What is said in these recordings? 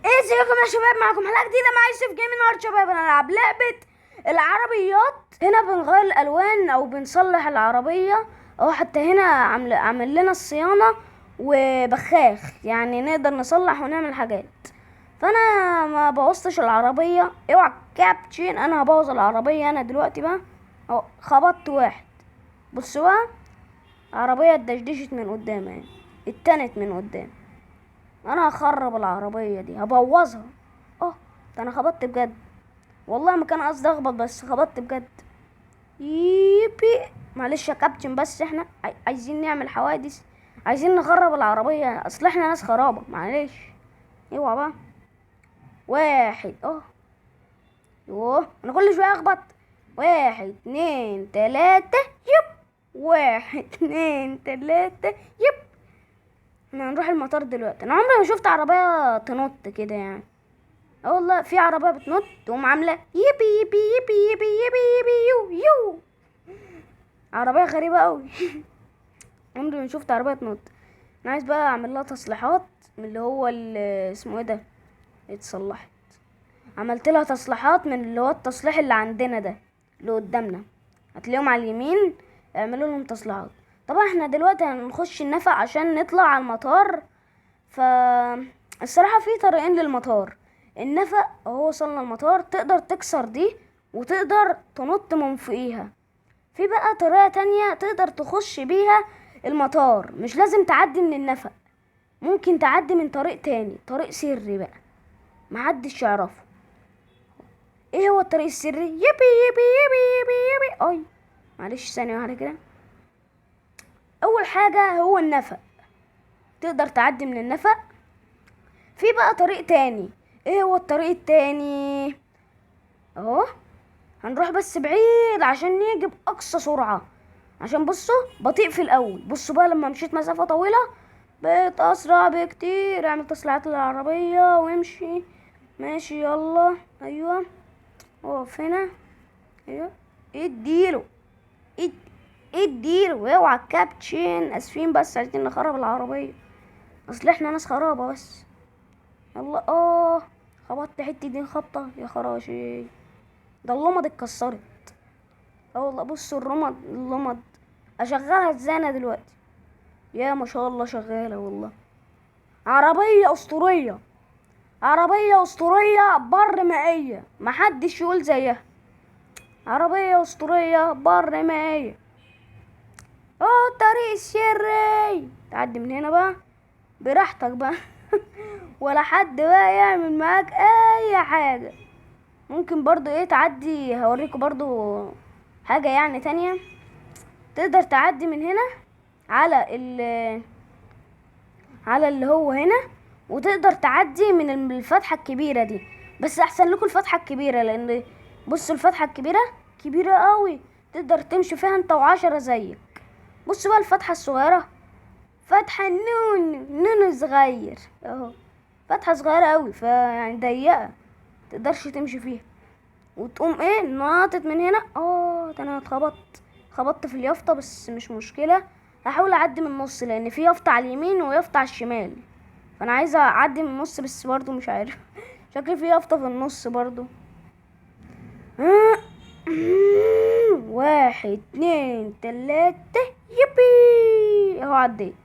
ازيكم يا شباب، معكم حلقه جديده مع يوسف جيم. النهارده شباب انا هلعب لعبه العربيات. هنا بنغير الالوان او بنصلح العربيه، او حتى هنا عامل لنا الصيانه وبخاخ، يعني نقدر نصلح ونعمل حاجات. فانا ما بوظتش العربيه، اوعى كابتشين، انا هبوظ العربيه. انا دلوقتي بقى اهو خبطت واحد، بصوا بقى العربيه اتدشدشت من قدام اهي، اتنت من قدام. انا هخرب العربيه دي، هبوظها. اه ده انا خبطت بجد، والله ما كان قصدي اخبط، بس خبطت بجد. يبي معلش يا كابتن، بس احنا عايزين نعمل حوادث، عايزين نخرب العربيه، اصل احنا ناس خرابه، معلش. اوعى بقى. واحد يوه انا كل شويه اخبط. واحد اتنين تلاته يب، واحد اتنين تلاته يب. احنا هنروح المطار دلوقتي. انا عمري ما شفت عربيه تنط كده يعني. اه والله في عربيه بتنط تقوم عامله يبي يبي يبي يبي يبي يبي يو يو. عربيه غريبه قوي. عمري ما شفت عربيه تنط. انا عايز بقى اعمل لها تصليحات من اللي هو اللي اسمه ايه ده، اتصلحت. عملت لها تصليحات من اللي هو التصليح اللي عندنا ده، اللي قدامنا، هتلاقيهم على اليمين، اعملوا لهم تصليحات. طبعا احنا دلوقتي هنخش النفق عشان نطلع على المطار. ف الصراحه في طريقين للمطار. النفق اهو وصلنا المطار، تقدر تكسر دي وتقدر تنط من فوقيها. في بقى طريقه تانية تقدر تخش بيها المطار، مش لازم تعدي من النفق، ممكن تعدي من طريق تاني، طريق سري بقى محدش يعرفه. ايه هو الطريق السري؟ يبي يبي يبي يبي يبي اي معلش ثانيه واحده كده. اول حاجه هو النفق، تقدر تعدي من النفق. في بقى طريق تاني. ايه هو الطريق التاني؟ اهو هنروح بس بعيد عشان نيجي باقصى سرعه، عشان بصوا بطيء في الاول، بصوا بقى لما مشيت مسافه طويله بقيت اسرع بكتير. اعمل تصليحات للعربيه وامشي. ماشي يلا، ايوه اقف هنا، ايوه اديله اديله. اوعى كابتشين، اسفين بس عايزين نخرب العربيه، اصل احنا ناس خرابه بس. يلا خبطت حته دي خبطه يا خراشي، ده اللمض اتكسرت. اه والله بصوا اللمض اشغلها ازاي انا دلوقتي؟ يا ما شاء الله شغاله والله. عربيه اسطوريه، عربيه اسطوريه بر مائيه، محدش يقول زيها. عربيه اسطوريه بر مائيه. الطريق السري، تعدي من هنا بقى براحتك بقى. ولا حد بقى يعمل معاك اي حاجه. ممكن برضو تعدي، هوريكم برضو حاجه يعني تانية. تقدر تعدي من هنا على على اللي هو هنا، وتقدر تعدي من الفتحه الكبيره دي. بس احسن لكم الفتحه الكبيره، لان بصوا الفتحه الكبيره كبيره قوي، تقدر تمشي فيها انت وعشرة زيك. بصوا بقى الفتحه الصغيره، فتحة نون صغير اهو، فتحة صغيرة اوي، فيعني ضيقة تقدرش تمشي فيها، وتقوم ناطط من هنا. ده انا خبطت في اليافطة، بس مش مشكلة، هحاول اعدي من النص، لان في يافطة على اليمين ويافطة على الشمال، فانا عايزة اعدي من النص، بس برضو مش عارف. شكلي في يافطة في النص برضو. واحد اتنين تلاتة يبي اهو عديت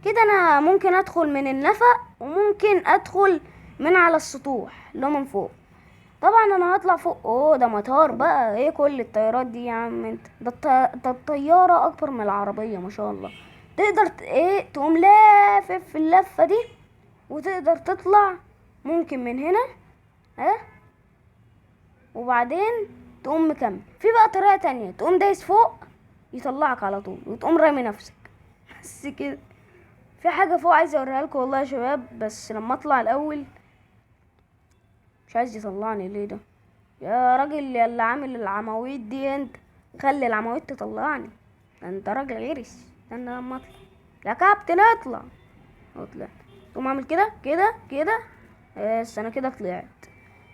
كده. انا ممكن ادخل من النفق، وممكن ادخل من على السطوح اللي هو من فوق. طبعا انا هطلع فوق. ده مطار بقى، ايه كل الطيارات دي يا عم انت؟ ده الطياره اكبر من العربيه ما شاء الله. تقدر تقوم لافف في اللفه دي، وتقدر تطلع ممكن من هنا وبعدين تقوم مكمل. في بقى طريقه تانية، تقوم دايس فوق يطلعك على طول، وتقوم رامي نفسك. بس كده. في حاجه فوق عايزه اوريها لكم والله يا شباب، بس لما اطلع الاول. مش عايز يطلعني ليه ده يا راجل؟ يا اللي عامل العواميد دي انت، خلي العواميد تطلعني، انت راجل غيرس. استنى لما اطلع يا كابتن، اطلع. طلعت، تقوم اعمل كده كده كده. بس انا كده طلعت.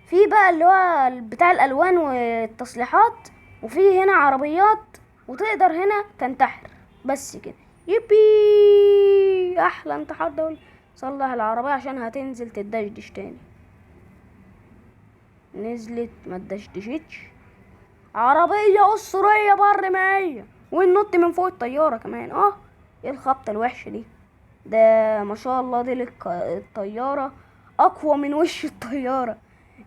في بقى اللي هو بتاع الالوان والتصليحات، وفي هنا عربيات، وتقدر هنا تنتحر. بس كده. يبي احلى انتحار ده صلح العربية عشان هتنزل تدشدش تاني. نزلت ما تدشدشتش. عربية أسطورية بر ما هي، وننط من فوق الطيارة كمان. ايه الخبطة الوحشة دي؟ ده ما شاء الله ديل الطيارة أقوى من وش الطيارة.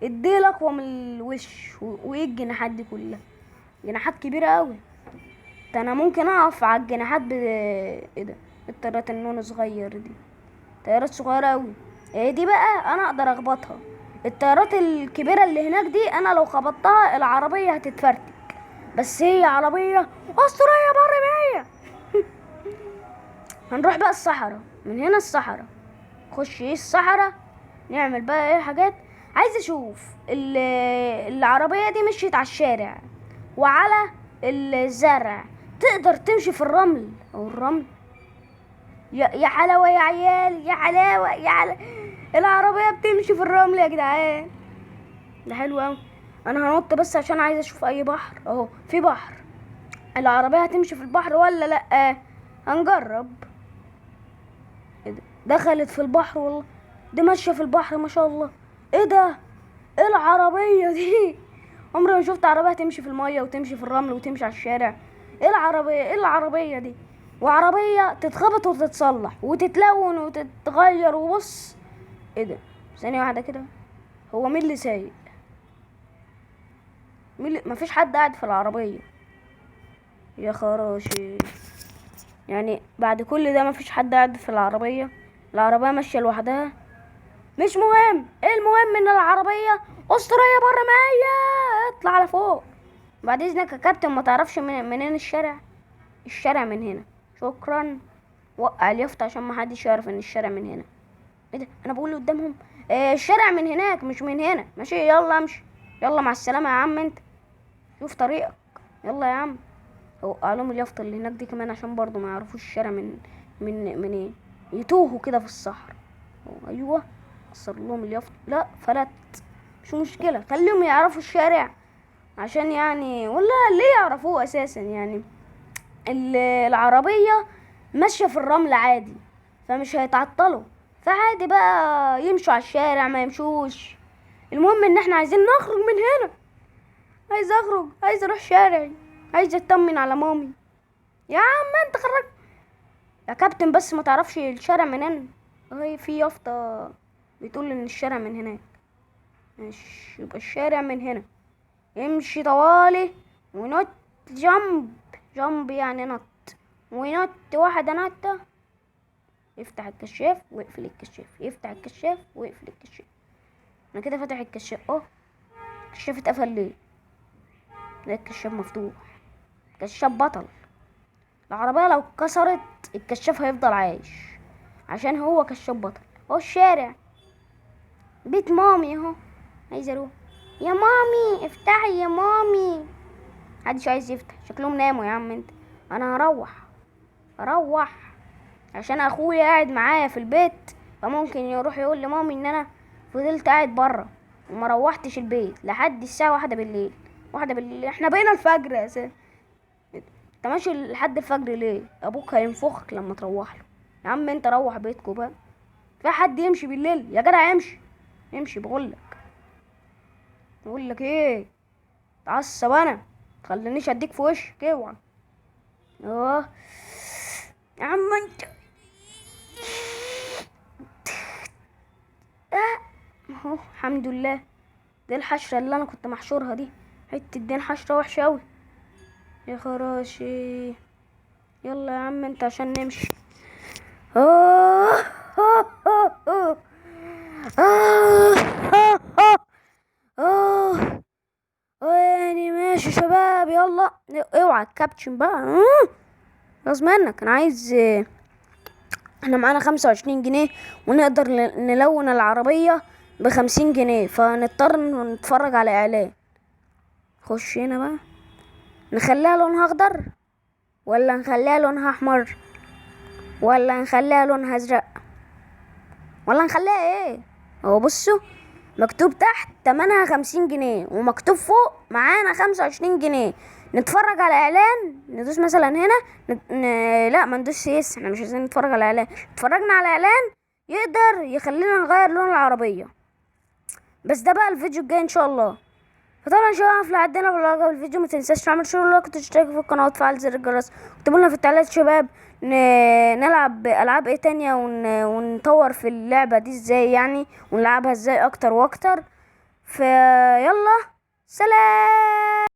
الديل أقوى من الوش. وايه الجناحات دي كلها؟ جناحات كبيرة أوي. ده أنا ممكن أقف على الجناحات ايه ده؟ الطيارات النون صغير دي، طيارات صغيرة أوي. ايه دي بقى أنا أقدر أخبطها. الطيارات الكبيرة اللي هناك دي أنا لو خبطتها العربية هتتفرتك. بس هي عربية أسطورية بر ما هي. هنروح بقى الصحراء. من هنا الصحراء، خش ايه الصحراء، نعمل بقى ايه حاجات. عايز اشوف العربية دي مشيت على الشارع وعلى الزرع، تقدر تمشي في الرمل او الرمل. يا حلاوة يا عيال، يا حلاوة العربية بتمشي في الرمل يا جدعان. ده حلو اوي. انا هنط بس عشان عايز اشوف اي بحر. اهو في بحر. العربية هتمشي في البحر ولا لا؟ هنجرب. ايه ده؟ دخلت في البحر والله. دي ماشية في البحر ما شاء الله. ايه ده؟ ايه العربية دي؟ عمري ما شفت عربية تمشي في المية وتمشي في الرمل وتمشي على الشارع. ايه العربية دي؟ وعربية تتخبط وتتصلح وتتلون وتتغير. وبص ايه ده؟ ثانية واحدة كده، هو مين اللي سايق؟ مفيش حد قاعد في العربية يا خراشي. يعني بعد كل ده مفيش حد قاعد في العربية ماشية لوحدها. مش مهم. ايه المهم ان العربية اسطورية بره ما هي. اطلع على فوق بعد اذنك يا كابتن. ما تعرفش منين الشارع؟ الشارع من هنا. شكرا. وقع اليافطة عشان ما حدش يعرف ان الشارع من هنا. ايه ده؟ انا بقول قدامهم الشارع من هناك مش من هنا. ماشي يلا امشي. يلا مع السلامة يا عم. انت شوف طريقك. يلا يا عم. وقع لهم اليافطة اللي هناك دي كمان عشان برضو ما يعرفوش الشارع من ايه. يتوهوا كده في الصحراء. ايوه كسر لهم اليافطة. لا فلت، مش مشكلة، خليهم يعرفوا الشارع عشان يعني ولا ليه يعرفوه اساسا. يعني العربية ماشية في الرمل عادي فمش هيتعطلوا، فعادي بقى يمشوا على الشارع ما يمشوش. المهم ان احنا عايزين نخرج من هنا. عايز اخرج، عايز اروح شارعي، عايز اطمن على مامي. يا عم انت خرجت يا كابتن بس ما تعرفش الشارع منين. اهي في يافطة بتقول ان الشارع من هناك. مش يبقى الشارع من هنا. امشي طوالي ونط جنب يعني نط ونط واحدة نطة. افتح الكشاف واقفل الكشاف، يفتح الكشاف واقفل الكشاف. انا كده فاتح الكشاف. الكشاف اتقفل ليه؟ لا الكشاف مفتوح. الكشاف بطل. العربية لو اتكسرت الكشاف هيفضل عايش عشان هو كشاف بطل. الشارع بيت مامي اهو. عايز اروح. يا مامي افتحي يا مامي. محدش عايز يفتح، شكلهم ناموا. يا عم انت انا هروح عشان اخويا قاعد معايا في البيت، فممكن يروح يقول لمامي ان انا فضلت قاعد بره وما روحتش البيت لحد الساعة 1 بالليل. 1 بالليل احنا بقينا الفجر يا سيدي. انت ماشي لحد الفجر ليه؟ ابوك هينفخك لما تروح له. يا عم انت روح بيتكو بقى. في حد يمشي بالليل يا جدع؟ امشي بقولك ايه. تعصب انا تخلينيش اديك في وشك. اوعى. يا عم انت اهو. الحمد لله. دي الحشرة اللي انا كنت محشورها دي حتة دين حشرة وحشة اوي يا خراشي. يلا يا عم انت عشان نمشي. يعني ماشي شباب يلا. اوعى الكابتشن بقى غصب عنك. انا عايز احنا معانا 25 جنيه ونقدر نلون العربية ب50 جنيه، فنضطر نتفرج على اعلان. خش هنا بقى. نخليها لونها اخضر ولا نخليها لونها احمر ولا نخليها لونها ازرق ولا نخليها ايه؟ اهو بصوا مكتوب تحت تمنها 50 جنيه ومكتوب فوق معانا 25 جنيه. نتفرج على اعلان، ندوس مثلا هنا لا ما ندوس احنا مش عايزين نتفرج على اعلان. اتفرجنا على اعلان يقدر يخلينا نغير لون العربية. بس ده بقى الفيديو الجاي ان شاء الله. فطبعا شباب لو عدينا بالعجب الفيديو ما تنساش تعمل شير لايك وتشترك في القناه وتفعل زر الجرس. اكتبوا لنا في التعليقات شباب نلعب العاب ايه تانية ونطور في اللعبه دي ازاي يعني، ونلعبها ازاي اكتر واكتر. فيلا سلام.